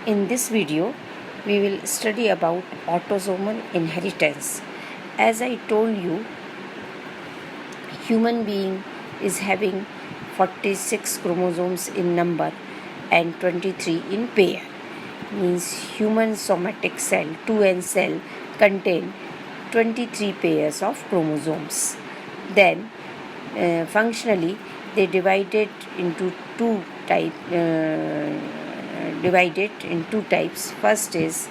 In this video, we will study about autosomal inheritance. As I told you, human being is having 46 chromosomes in number and 23 in pair. Means human somatic cell 2n cell contain 23 pairs of chromosomes. Then functionally they divided into divided in two types. First is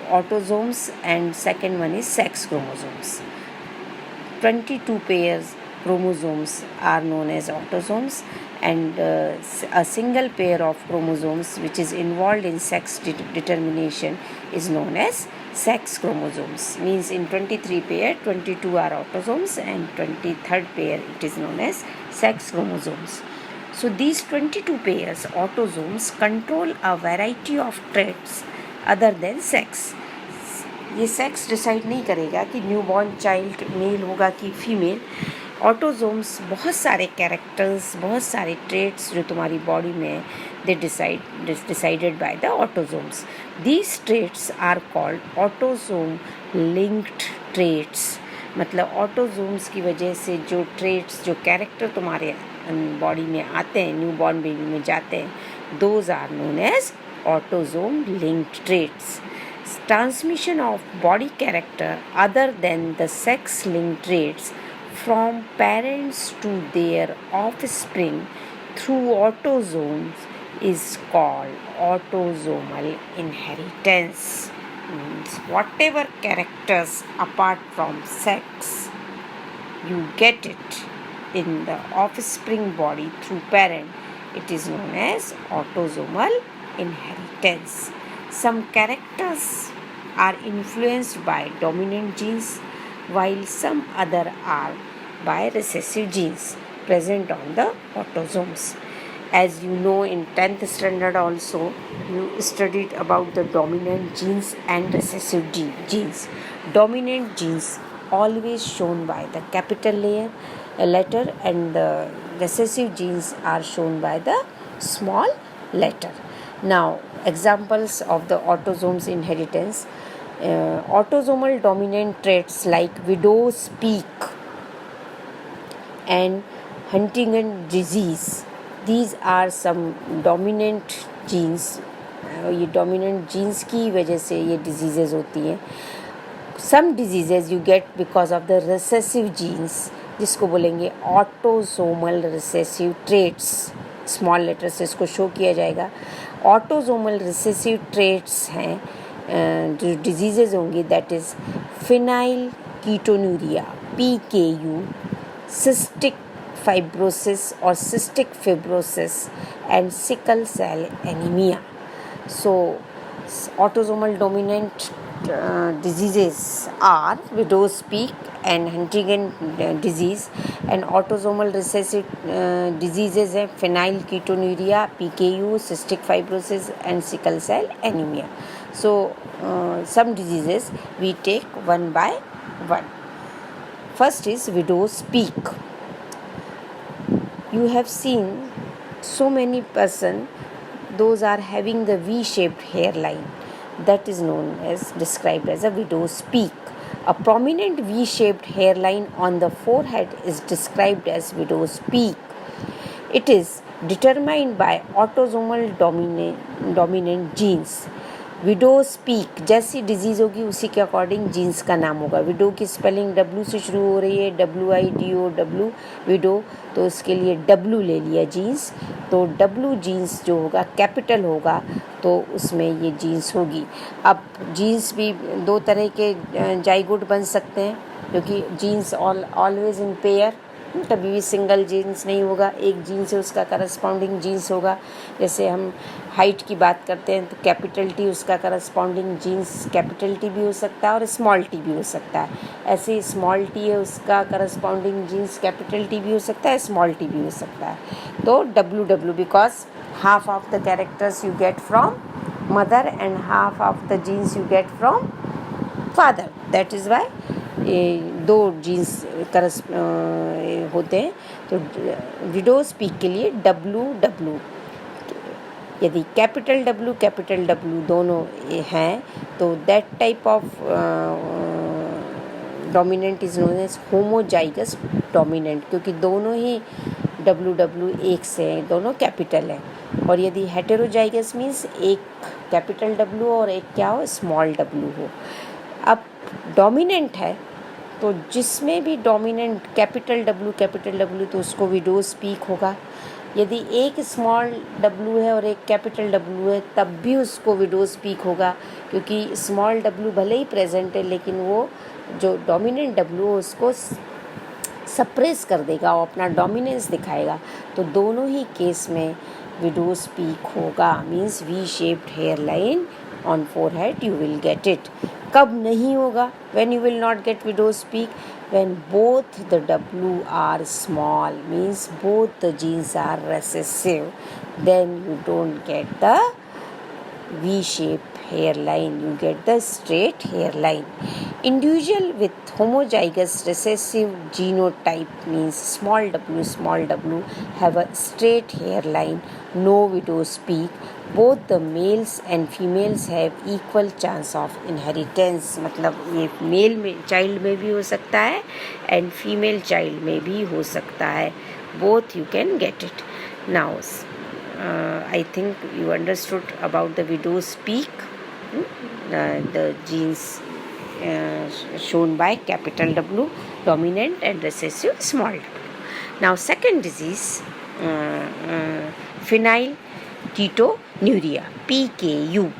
autosomes and second one is sex chromosomes. 22 pairs chromosomes are known as autosomes, and a single pair of chromosomes which is involved in sex determination is known as sex chromosomes. Means in 23 pair 22 are autosomes and 23rd pair it is known as sex chromosomes. So these 22 pairs autosomes control a variety of traits other than sex. ये sex decide नहीं करेगा कि new born child mail होगा कि female. Autosomes बहुत सारे characters, बहुत सारे ट्रेट्स जो तुम्हारी बॉडी में they decided by the autosomes. These traits are called autosome linked traits. मतलब ऑटोजोम्स की वजह से जो ट्रेट्स, जो कैरेक्टर तुम्हारे बॉडी में आते हैं, न्यू बॉर्न बेबी में जाते हैं, those are known as autosome linked traits. Transmission of body character other than the sex-linked traits from parents to their offspring through autosomes is called autosomal inheritance. Means whatever characters apart from sex you get it in the offspring body through parent, it is known as autosomal inheritance. Some characters are influenced by dominant genes, while some other are by recessive genes present on the autosomes. As you know, in 10th standard also you studied about the dominant genes and recessive genes. Dominant genes always shown by the capital letter, and the recessive genes are shown by the small letter. Now, examples of the autosomes inheritance. Autosomal dominant traits like widow's peak and Huntington disease. These are some dominant genes. ये dominant genes की वजह से ये diseases होती हैं. Some diseases you get because of the recessive genes, जिसको बोलेंगे autosomal recessive traits. Small letter से इसको शो किया जाएगा. ऑटोजोमल रिसेसिव ट्रेट्स हैं जो डिजीज़ेज होंगी, that is phenylketonuria PKU, cystic fibrosis और cystic fibrosis and sickle cell anaemia. So autosomal dominant diseases are widow's peak and Huntington disease, and autosomal recessive diseases हैं phenylketonuria, PKU, cystic fibrosis and sickle cell anemia. So some diseases we take one by one. First is widow's peak. You have seen so many person, those are having the V-shaped hairline, that is known as, described as a widow's peak. A prominent V-shaped hairline on the forehead is described as widow's peak. It is determined by autosomal dominant genes. Widows peak जैसी disease होगी उसी के according jeans का नाम होगा. Window की spelling W से शुरू हो रही है, WIDO, विडो, तो इसके लिए W ले लिया जीन्स. तो W जीन्स जो होगा कैपिटल होगा तो उसमें ये जीन्स होगी. अब जीन्स भी दो तरह के जाइगोट बन सकते हैं, क्योंकि जीन्स ऑलवेज इन पेयर, कभी भी सिंगल जीन्स नहीं होगा. एक जीन से उसका करस्पॉन्डिंग जीन्स होगा. जैसे हम हाइट की बात करते हैं तो कैपिटल T उसका करस्पॉन्डिंग जीन्स कैपिटल T भी हो सकता है और स्मॉल t भी हो सकता है. ऐसे स्मॉल t है उसका करस्पॉन्डिंग जीन्स कैपिटल T भी हो सकता है, स्मॉल t भी हो सकता है. तो WW because half of the characters you get from mother and half of the genes you get from father. That is why दो जीन्स होते हैं, तो विडोज पीक के लिए WW। यदि कैपिटल W दोनों हैं तो that type of dominant is known as homozygous dominant, क्योंकि दोनों ही WW एक से हैं, दोनों कैपिटल हैं। और यदि हेटेरोजाइगस मीन्स एक कैपिटल W और एक क्या हो, स्मॉल w हो। अब डोमिनेंट है तो जिसमें भी डोमिनेंट कैपिटल W तो उसको विडोज पीक होगा। यदि एक स्मॉल w है और एक कैपिटल W है तब भी उसको विडोज पीक होगा, क्योंकि स्मॉल w भले ही प्रेजेंट है लेकिन वो जो डोमिनेंट W है उसको सप्रेस कर देगा और अपना डोमिनेंस दिखाएगा। तो दोनों ही केस में विडोज पीक होगा। Means V shaped hair line on forehead you will get it. कब नहीं होगा? when you will not get widow's peak, when both the W are small, means both the genes are recessive, then you don't get the V-shaped hairline, you get the straight hairline. Individual with homozygous recessive genotype, means small w have a straight hairline, no widow's peak. Both the males and females have equal chance of inheritance. मतलब ये mail में child में भी हो सकता है and female child में भी हो सकता है. Both you can get it. Now I think you understood about the widow's peak, the genes shown by capital W, dominant and recessive small w. Now second disease, phenylketonuria, PKU.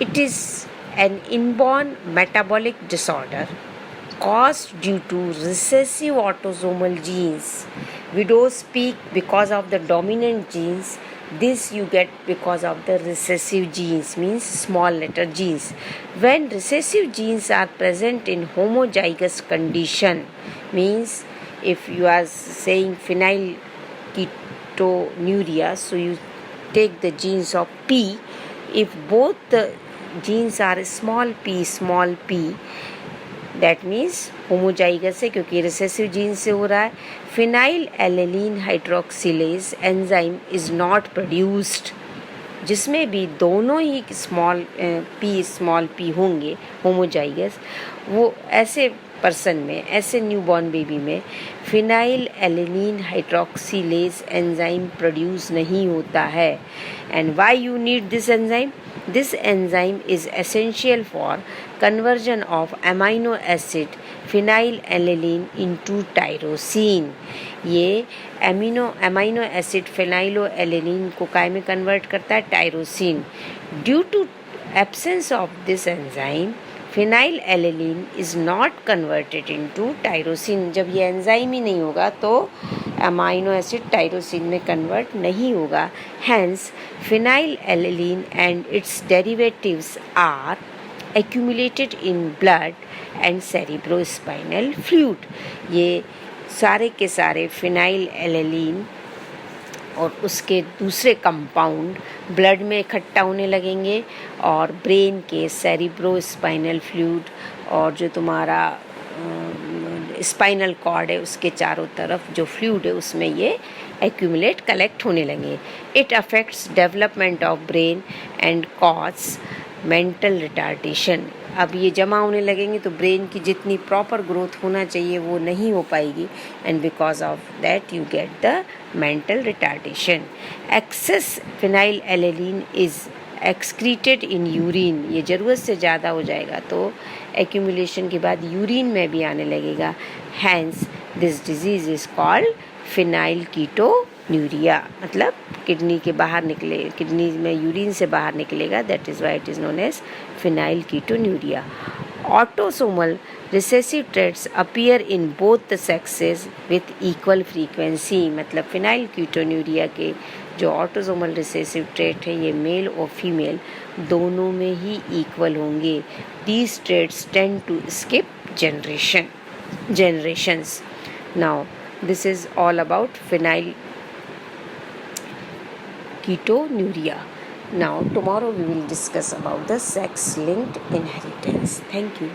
It is an inborn metabolic disorder caused due to recessive autosomal genes. Widow's peak because of the dominant genes. This you get because of the recessive genes, means small letter genes. When recessive genes are present in homozygous condition, means if you are saying phenylketonuria, so you take the genes of P. If both the genes are small p, that means homozygous है क्योंकि recessive gene से हो रहा है. phenylalanine hydroxylase enzyme is not produced. जिसमें भी दोनों ही small p होंगे homozygous, वो ऐसे पर्सन में, ऐसे न्यूबॉर्न बेबी में phenylalanine hydroxylase enzyme प्रोड्यूस नहीं होता है. And why you need this enzyme? This enzyme is essential for conversion of amino acid phenylalanine into tyrosine. ये amino acid phenylalanine को काय में कन्वर्ट करता है? Tyrosine. Due to absence of this enzyme, phenylalanine is not converted into tyrosine. जब ये enzyme ही नहीं होगा तो अमाइनो एसिड टायरोसिन में कन्वर्ट नहीं होगा. Hence, phenylalanine and its derivatives are accumulated in blood and cerebrospinal fluid. ये सारे के सारे phenylalanine और उसके दूसरे कंपाउंड ब्लड में इकट्ठा होने लगेंगे और ब्रेन के सेरिब्रोस्पाइनल फ्लूइड और जो तुम्हारा स्पाइनल कॉर्ड है उसके चारों तरफ जो फ्लूइड है उसमें ये एक्यूमुलेट कलेक्ट होने लगे. It affects development of brain and cause mental retardation. अब ये जमा होने लगेंगे तो ब्रेन की जितनी प्रॉपर ग्रोथ होना चाहिए वो नहीं हो पाएगी and because of that you get the mental retardation. Excess phenylalanine is excreted in urine. ये ज़रूरत से ज़्यादा हो जाएगा तो एक्यूमुलेशन के बाद यूरिन में भी आने लगेगा. Hence this disease is called phenylketonuria. मतलब किडनी के बाहर निकले, किडनी में यूरिन से बाहर निकलेगा. That is why it is known as phenylketonuria. Autosomal recessive traits appear in both the sexes with equal frequency. मतलब फिनाइलकीटोन्यूरिया के जो ऑटोसोमल रिसेसिव ट्रेट है ये मेल और फीमेल दोनों में ही इक्वल होंगे. These traits tend to skip generations. Now this is all about phenylketonuria. Now tomorrow we will discuss about the sex linked inheritance. Thank you.